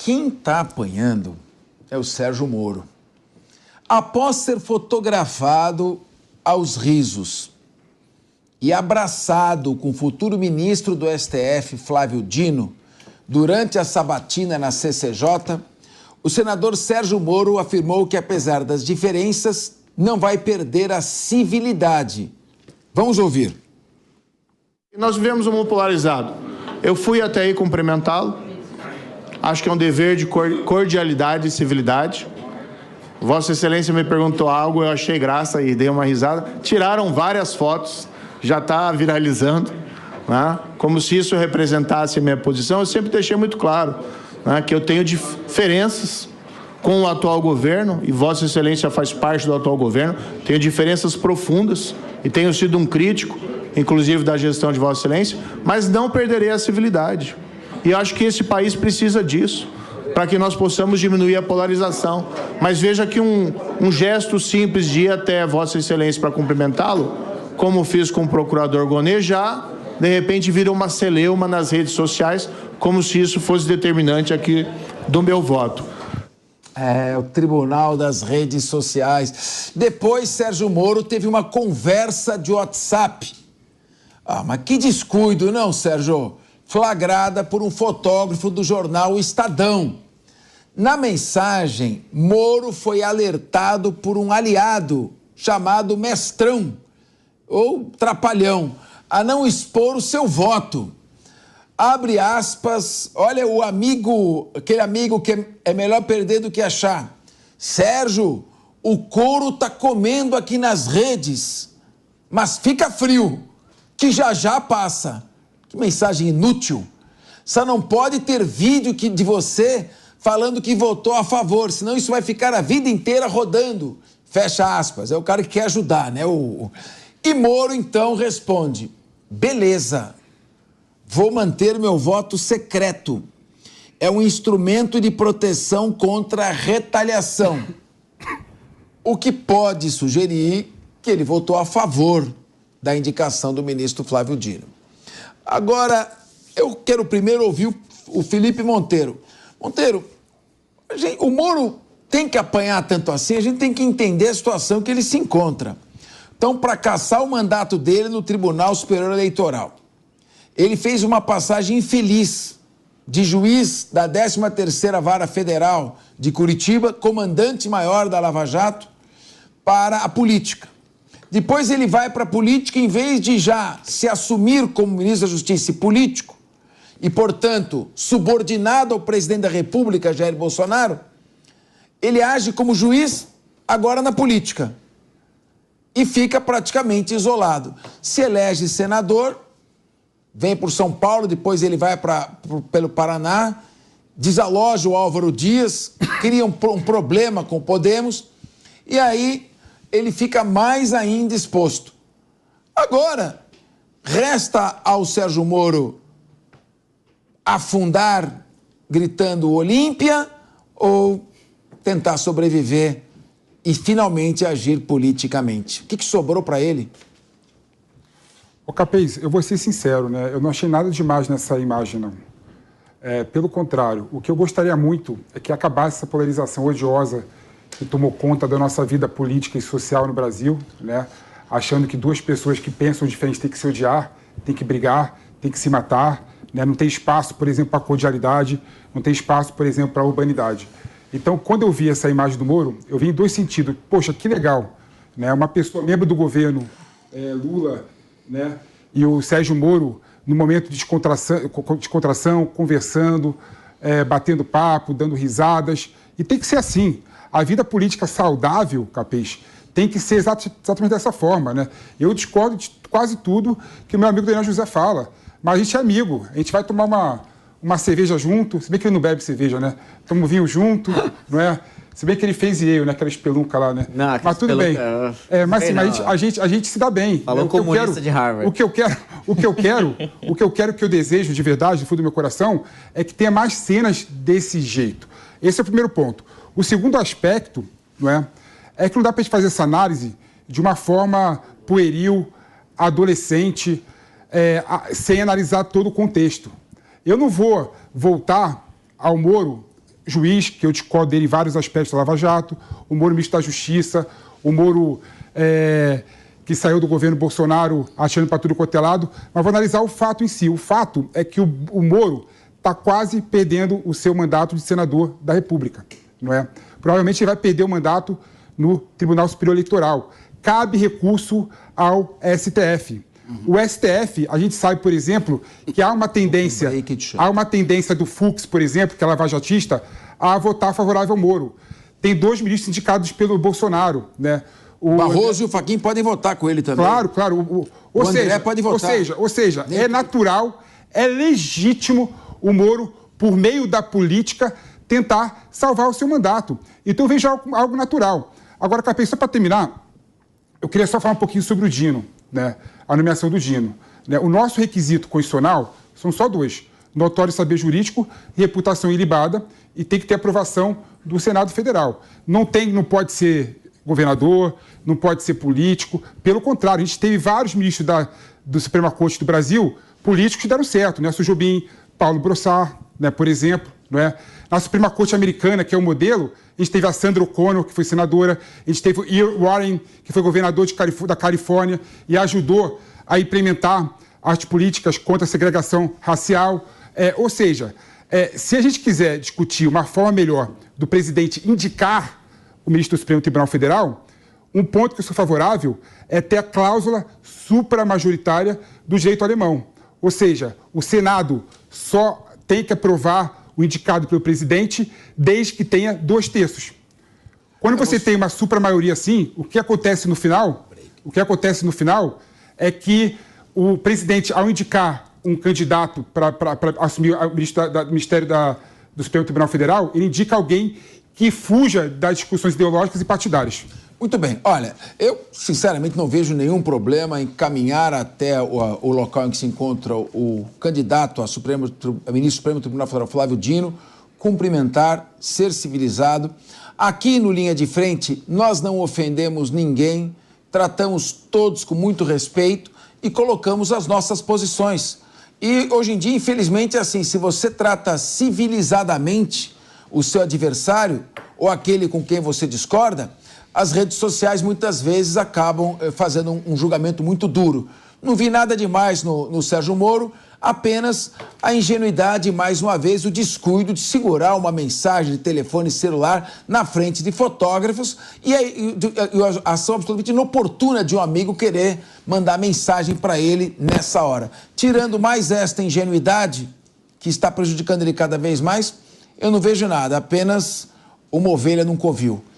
quem está apanhando é o Sérgio Moro. Após ser fotografado aos risos e abraçado com o futuro ministro do STF, Flávio Dino, durante a sabatina na CCJ, o senador Sérgio Moro afirmou que, apesar das diferenças, não vai perder a civilidade. Vamos ouvir. Nós vivemos um mundo polarizado. Eu fui até aí cumprimentá-lo. Acho que é um dever de cordialidade e civilidade. Vossa Excelência me perguntou algo, eu achei graça e dei uma risada. Tiraram várias fotos, já está viralizando, né? Como se isso representasse a minha posição. Eu sempre deixei muito claro, né, que eu tenho diferenças com o atual governo, e Vossa Excelência faz parte do atual governo. Tenho diferenças profundas e tenho sido um crítico, inclusive da gestão de Vossa Excelência, mas não perderei a civilidade. E acho que esse país precisa disso, para que nós possamos diminuir a polarização. Mas veja que um gesto simples de ir até Vossa Excelência para cumprimentá-lo, como fiz com o procurador Gonê, já, de repente, vira uma celeuma nas redes sociais, como se isso fosse determinante aqui do meu voto. É, o Tribunal das Redes Sociais. Depois, Sérgio Moro teve uma conversa de WhatsApp. Ah, mas que descuido, não, Sérgio? Flagrada por um fotógrafo do jornal Estadão. Na mensagem, Moro foi alertado por um aliado chamado Mestrão, ou Trapalhão, a não expor o seu voto. Abre aspas, olha o amigo, aquele amigo que é melhor perder do que achar. Sérgio, o couro tá comendo aqui nas redes, mas fica frio, que já passa. Que mensagem inútil. Só não pode ter vídeo de você falando que votou a favor, senão isso vai ficar a vida inteira rodando. Fecha aspas, é o cara que quer ajudar, né? E Moro, então, responde, beleza, vou manter meu voto secreto. É um instrumento de proteção contra a retaliação. O que pode sugerir que ele votou a favor da indicação do ministro Flávio Dino. Agora, eu quero primeiro ouvir o Felipe Monteiro. Monteiro, o Moro tem que apanhar tanto assim, a gente tem que entender a situação que ele se encontra. Então, para caçar o mandato dele no Tribunal Superior Eleitoral, ele fez uma passagem infeliz de juiz da 13ª Vara Federal de Curitiba, comandante-maior da Lava Jato, para a política. Depois ele vai para a política, em vez de já se assumir como ministro da Justiça e político, e, portanto, subordinado ao presidente da República, Jair Bolsonaro, ele age como juiz agora na política e fica praticamente isolado. Se elege senador, vem por São Paulo, depois ele vai pelo Paraná, desaloja o Álvaro Dias, cria um problema com o Podemos, e aí ele fica mais ainda exposto. Agora, resta ao Sérgio Moro afundar gritando Olímpia ou tentar sobreviver e finalmente agir politicamente? O que sobrou para ele? Ô Capês, eu vou ser sincero, né? Eu não achei nada demais nessa imagem, não. Pelo contrário, o que eu gostaria muito é que acabasse essa polarização odiosa que tomou conta da nossa vida política e social no Brasil, né? Achando que duas pessoas que pensam diferente têm que se odiar, têm que brigar, têm que se matar, né? Não tem espaço, por exemplo, para a cordialidade, não tem espaço, por exemplo, para a urbanidade. Então, quando eu vi essa imagem do Moro, eu vi em dois sentidos. Poxa, que legal, né? Uma pessoa, membro do governo, Lula, né? E o Sérgio Moro, no momento de descontração, conversando, batendo papo, dando risadas. E tem que ser assim. A vida política saudável, Capês, tem que ser exatamente dessa forma, né? Eu discordo de quase tudo que o meu amigo Daniel José fala, mas a gente é amigo, a gente vai tomar uma cerveja junto, se bem que ele não bebe cerveja, né? Toma um vinho junto, não é? Se bem que ele fez e eu, né? Aquela espelunca lá, né? Não, mas tudo bem. Mas sim, a gente se dá bem. Falou comunista de Harvard. O que eu desejo de verdade, do fundo do meu coração, é que tenha mais cenas desse jeito. Esse é o primeiro ponto. O segundo aspecto, não é que não dá para a gente fazer essa análise de uma forma pueril, adolescente, sem analisar todo o contexto. Eu não vou voltar ao Moro juiz, que eu discordo dele em vários aspectos da Lava Jato, o Moro ministro da Justiça, o Moro que saiu do governo Bolsonaro achando para tudo quanto é lado, mas vou analisar o fato em si. O fato é que o Moro está quase perdendo o seu mandato de senador da República, não é? Provavelmente ele vai perder o mandato no Tribunal Superior Eleitoral. Cabe recurso ao STF. O STF, a gente sabe, por exemplo, que há uma tendência do Fux, por exemplo, que é lavajatista, a votar favorável ao Moro. Tem 2 ministros indicados pelo Bolsonaro, né? O Barroso e o Fachin podem votar com ele também. Claro. O André pode votar. Ou seja, é natural, é legítimo o Moro, por meio da política, tentar salvar o seu mandato. Então eu vejo algo natural. Agora, Capês, só para terminar, eu queria só falar um pouquinho sobre o Dino, né? A nomeação do Dino. Né? O nosso requisito constitucional são só 2. Notório saber jurídico e reputação ilibada, e tem que ter aprovação do Senado Federal. Não pode ser governador, não pode ser político. Pelo contrário, a gente teve vários ministros do Suprema Corte do Brasil, políticos que deram certo, né? Nelson Jobim, Paulo Brossard, né, por exemplo. Não é? Na Suprema Corte Americana, que é o modelo, a gente teve a Sandra O'Connor, que foi senadora, a gente teve o Earl Warren, que foi governador da Califórnia e ajudou a implementar as políticas contra a segregação racial. Ou seja, se a gente quiser discutir uma forma melhor do presidente indicar o ministro do Supremo Tribunal Federal, um ponto que eu sou favorável é ter a cláusula supramajoritária do direito alemão. Ou seja, o Senado só tem que aprovar o indicado pelo presidente, desde que tenha 2/3. Quando você tem uma supramaioria assim, o que acontece no final é que o presidente, ao indicar um candidato para assumir o Ministério do Supremo Tribunal Federal, ele indica alguém que fuja das discussões ideológicas e partidárias. Muito bem. Olha, eu sinceramente não vejo nenhum problema em caminhar até o local em que se encontra o candidato a ministro do Supremo Tribunal Federal, Flávio Dino, cumprimentar, ser civilizado. Aqui no Linha de Frente, nós não ofendemos ninguém, tratamos todos com muito respeito e colocamos as nossas posições. E hoje em dia, infelizmente, é assim, se você trata civilizadamente o seu adversário ou aquele com quem você discorda, as redes sociais muitas vezes acabam fazendo um julgamento muito duro. Não vi nada demais no Sérgio Moro, apenas a ingenuidade, mais uma vez, o descuido de segurar uma mensagem de telefone celular na frente de fotógrafos e a ação absolutamente inoportuna de um amigo querer mandar mensagem para ele nessa hora. Tirando mais esta ingenuidade, que está prejudicando ele cada vez mais, eu não vejo nada, apenas uma ovelha num covil.